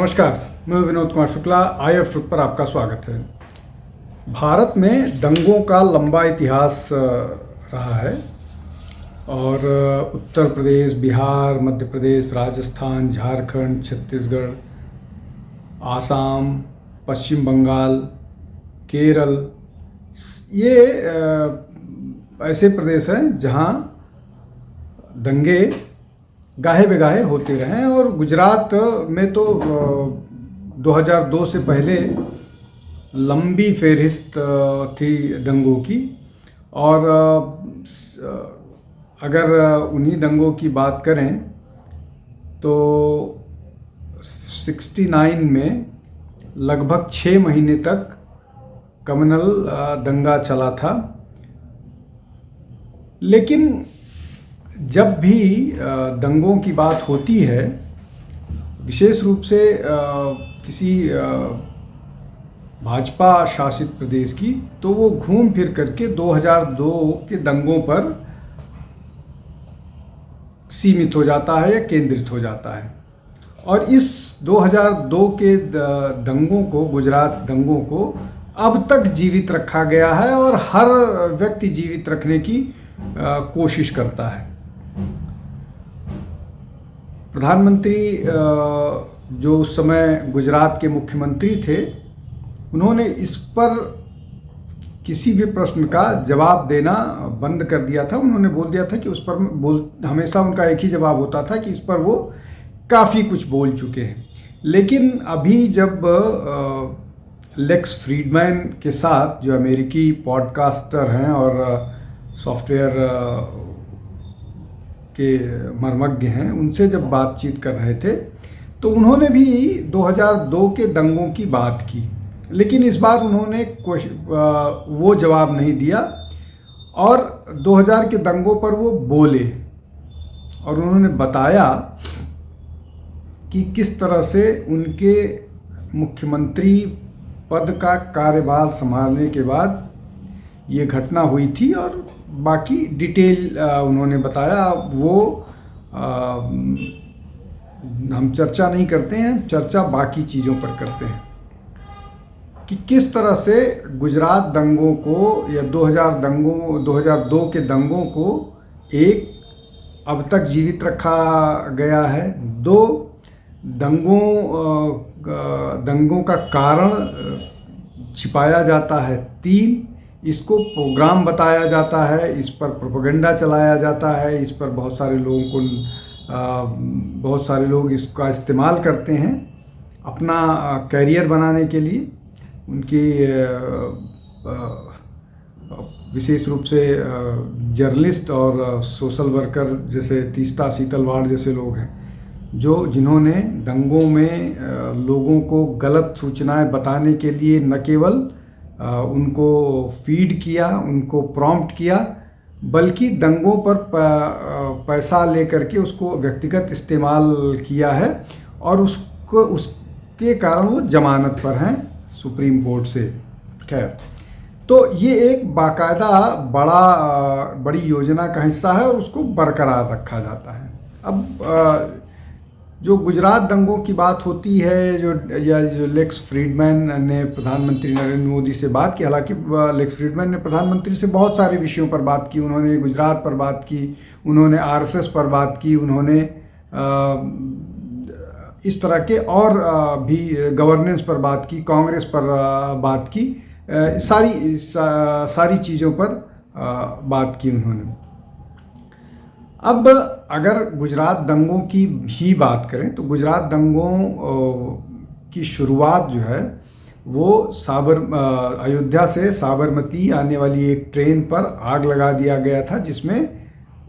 नमस्कार, मैं Vinod Kumar Shukla. IF truth पर आपका स्वागत है। भारत में दंगों का लंबा इतिहास रहा है और उत्तर प्रदेश, बिहार, मध्य प्रदेश, राजस्थान, झारखंड, छत्तीसगढ़, आसाम, पश्चिम बंगाल, केरल, ये ऐसे प्रदेश हैं जहाँ दंगे गाहे बेगाहे होते रहे। और गुजरात में तो 2002 से पहले लंबी फहरिस्त थी दंगों की। और अगर उन्हीं दंगों की बात करें तो 69 में लगभग 6 महीने तक कम्युनल दंगा चला था। लेकिन जब भी दंगों की बात होती है, विशेष रूप से किसी भाजपा शासित प्रदेश की, तो वो घूम फिर करके 2002 के दंगों पर सीमित हो जाता है या केंद्रित हो जाता है। और इस 2002 के दंगों को, गुजरात दंगों को अब तक जीवित रखा गया है और हर व्यक्ति जीवित रखने की कोशिश करता है। प्रधानमंत्री जो उस समय गुजरात के मुख्यमंत्री थे, उन्होंने इस पर किसी भी प्रश्न का जवाब देना बंद कर दिया था। उन्होंने बोल दिया था कि उस पर हमेशा उनका एक ही जवाब होता था कि इस पर वो काफ़ी कुछ बोल चुके हैं। लेकिन अभी जब लेक्स फ्रीडमैन के साथ, जो अमेरिकी पॉडकास्टर हैं और सॉफ्टवेयर के मर्मज्ञ हैं, उनसे जब बातचीत कर रहे थे तो उन्होंने भी 2002 के दंगों की बात की। लेकिन इस बार उन्होंने वो जवाब नहीं दिया और 2000 के दंगों पर वो बोले और उन्होंने बताया कि किस तरह से उनके मुख्यमंत्री पद का कार्यभार संभालने के बाद ये घटना हुई थी। और बाकी डिटेल उन्होंने बताया। वो हम चर्चा नहीं करते हैं, चर्चा बाकी चीज़ों पर करते हैं कि किस तरह से गुजरात दंगों को या 2002 के दंगों को एक अब तक जीवित रखा गया है। 2 दंगों का कारण छिपाया जाता है। 3 इसको प्रोग्राम बताया जाता है, इस पर प्रोपेगेंडा चलाया जाता है, इस पर बहुत सारे लोग इसका इस्तेमाल करते हैं अपना कैरियर बनाने के लिए। उनकी विशेष रूप से जर्नलिस्ट और सोशल वर्कर जैसे तीस्ता सीतलवाड़ जैसे लोग हैं, जिन्होंने दंगों में लोगों को गलत सूचनाएं बताने के लिए न केवल उनको फीड किया, उनको प्रॉम्प्ट किया, बल्कि दंगों पर पैसा लेकर के उसको व्यक्तिगत इस्तेमाल किया है। और उसके कारण वो जमानत पर हैं सुप्रीम कोर्ट से। खैर, तो ये एक बाकायदा बड़ी योजना का हिस्सा है और उसको बरकरार रखा जाता है। अब जो गुजरात दंगों की बात होती है, जो लेक्स फ्रीडमैन ने प्रधानमंत्री नरेंद्र मोदी से बात की। हालांकि लेक्स फ्रीडमैन ने प्रधानमंत्री से बहुत सारे विषयों पर बात की। उन्होंने गुजरात पर बात की, उन्होंने RSS पर बात की, उन्होंने इस तरह के और भी गवर्नेंस पर बात की, कांग्रेस पर बात की, सारी चीज़ों पर बात की उन्होंने। अब अगर गुजरात दंगों की भी बात करें तो गुजरात दंगों की शुरुआत जो है वो अयोध्या से साबरमती आने वाली एक ट्रेन पर आग लगा दिया गया था, जिसमें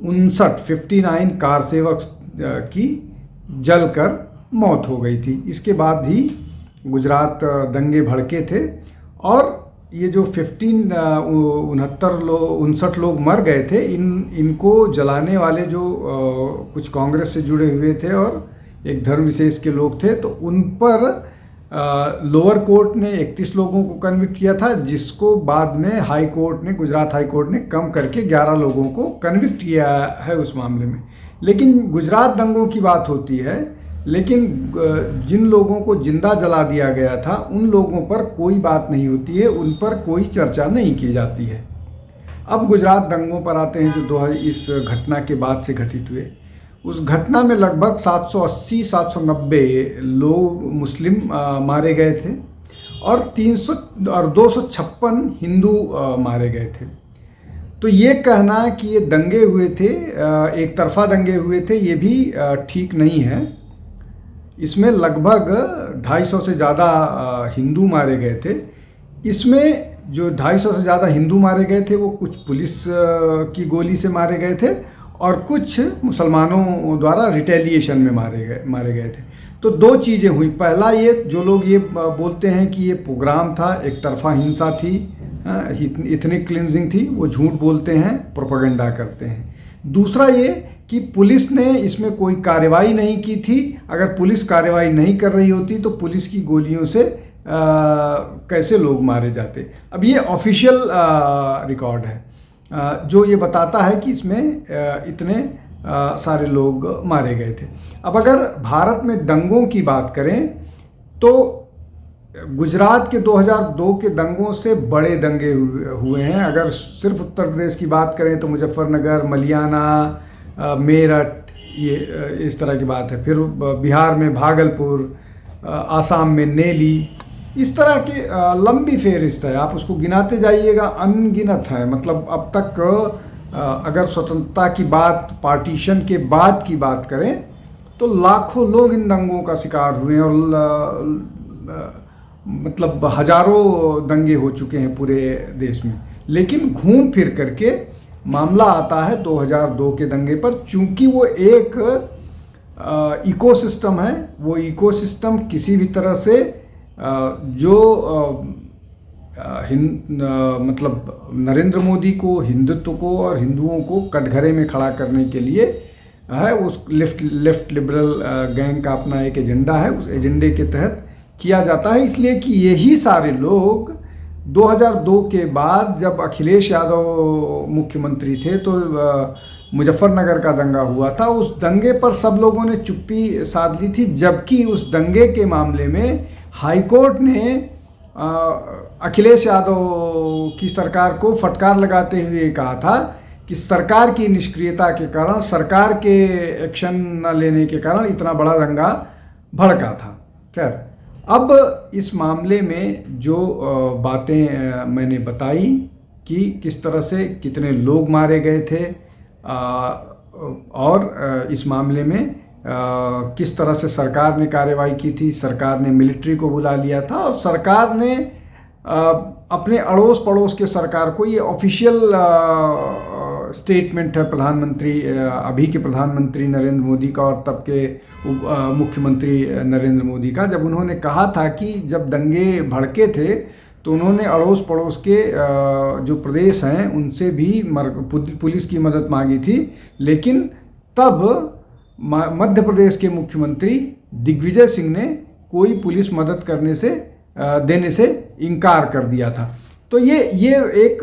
59 कार सेवक की जलकर मौत हो गई थी। इसके बाद ही गुजरात दंगे भड़के थे और ये जो 59 लोग मर गए थे, इनको जलाने वाले जो कुछ कांग्रेस से जुड़े हुए थे और एक धर्म विशेष के लोग थे, तो उन पर लोअर कोर्ट ने 31 लोगों को कन्विक्ट किया था, जिसको बाद में हाई कोर्ट ने, गुजरात हाई कोर्ट ने कम करके 11 लोगों को कन्विक्ट किया है उस मामले में। लेकिन गुजरात दंगों की बात होती है लेकिन जिन लोगों को जिंदा जला दिया गया था उन लोगों पर कोई बात नहीं होती है, उन पर कोई चर्चा नहीं की जाती है। अब गुजरात दंगों पर आते हैं जो इस घटना के बाद से घटित हुए। उस घटना में लगभग 780-790 लोग मुस्लिम मारे गए थे और 256 हिंदू मारे गए थे। तो ये कहना कि ये दंगे हुए थे, एक तरफा दंगे हुए थे, ये भी ठीक नहीं है। इसमें लगभग 250 से ज़्यादा हिंदू मारे गए थे। इसमें जो 250 से ज़्यादा हिंदू मारे गए थे वो कुछ पुलिस की गोली से मारे गए थे और कुछ मुसलमानों द्वारा रिटेलिएशन में मारे गए थे। तो दो चीज़ें हुई। पहला, ये जो लोग ये बोलते हैं कि ये प्रोग्राम था, एक तरफा हिंसा थी, इथनिक क्लिनजिंग थी, वो झूठ बोलते हैं, प्रोपेगेंडा करते हैं। दूसरा ये कि पुलिस ने इसमें कोई कार्रवाई नहीं की थी। अगर पुलिस कार्रवाई नहीं कर रही होती तो पुलिस की गोलियों से कैसे लोग मारे जाते। अब ये ऑफिशियल रिकॉर्ड है जो ये बताता है कि इसमें इतने सारे लोग मारे गए थे। अब अगर भारत में दंगों की बात करें तो गुजरात के 2002 के दंगों से बड़े दंगे हुए हैं। अगर सिर्फ उत्तर प्रदेश की बात करें तो मुजफ्फरनगर, मलियाना, मेरठ, ये इस तरह की बात है। फिर बिहार में भागलपुर, आसाम में नेली, इस तरह की लंबी फेहरिस्त है। आप उसको गिनाते जाइएगा, अनगिनत है। मतलब अब तक अगर स्वतंत्रता की बात, पार्टीशन के बाद की बात करें तो लाखों लोग इन दंगों का शिकार हुए हैं और मतलब हजारों दंगे हो चुके हैं पूरे देश में। लेकिन घूम फिर करके मामला आता है 2002 के दंगे पर। चूंकि वो एक इकोसिस्टम है, वो इकोसिस्टम किसी भी तरह से जो मतलब नरेंद्र मोदी को, हिंदुत्व को और हिंदुओं को कटघरे में खड़ा करने के लिए है। उस लेफ्ट लिबरल गैंग का अपना एक एजेंडा है, उस एजेंडे के तहत किया जाता है। इसलिए कि यही सारे लोग 2002 के बाद जब अखिलेश यादव मुख्यमंत्री थे तो मुजफ्फरनगर का दंगा हुआ था, उस दंगे पर सब लोगों ने चुप्पी साध ली थी। जबकि उस दंगे के मामले में हाईकोर्ट ने अखिलेश यादव की सरकार को फटकार लगाते हुए कहा था कि सरकार की निष्क्रियता के कारण, सरकार के एक्शन न लेने के कारण इतना बड़ा दंगा भड़का था। खैर, अब इस मामले में जो बातें मैंने बताई कि किस तरह से कितने लोग मारे गए थे और इस मामले में किस तरह से सरकार ने कार्रवाई की थी। सरकार ने मिलिट्री को बुला लिया था और सरकार ने अपने अड़ोस पड़ोस के सरकार को, ये ऑफिशियल स्टेटमेंट है प्रधानमंत्री, अभी के प्रधानमंत्री नरेंद्र मोदी का और तब के मुख्यमंत्री नरेंद्र मोदी का, जब उन्होंने कहा था कि जब दंगे भड़के थे तो उन्होंने अड़ोस पड़ोस के जो प्रदेश हैं उनसे भी पुलिस की मदद मांगी थी। लेकिन तब मध्य प्रदेश के मुख्यमंत्री दिग्विजय सिंह ने कोई पुलिस मदद देने से इनकार कर दिया था। तो ये एक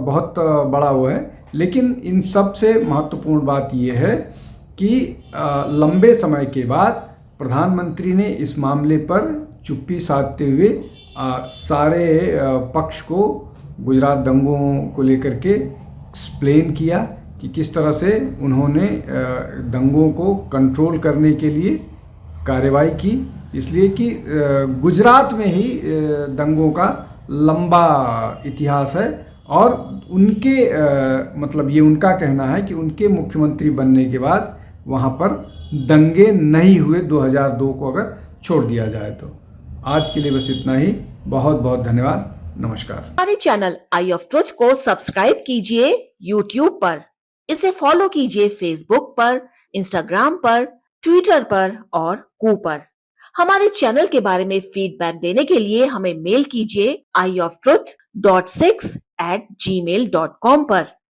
बहुत बड़ा वो है। लेकिन इन सब से महत्वपूर्ण बात ये है कि लंबे समय के बाद प्रधानमंत्री ने इस मामले पर चुप्पी साधते हुए सारे पक्ष को गुजरात दंगों को लेकर के एक्सप्लेन किया कि किस तरह से उन्होंने दंगों को कंट्रोल करने के लिए कार्रवाई की। इसलिए कि गुजरात में ही दंगों का लंबा इतिहास है और उनके मतलब ये उनका कहना है कि उनके मुख्यमंत्री बनने के बाद वहाँ पर दंगे नहीं हुए 2002 को अगर छोड़ दिया जाए तो। आज के लिए बस इतना ही। बहुत बहुत धन्यवाद। नमस्कार। हमारे चैनल आई ऑफ ट्रुथ को सब्सक्राइब कीजिए YouTube पर, इसे फॉलो कीजिए Facebook पर, Instagram पर, Twitter पर और कू पर। हमारे चैनल के बारे में फीडबैक देने के लिए हमें मेल कीजिए ioftruth.6@gmail.com पर।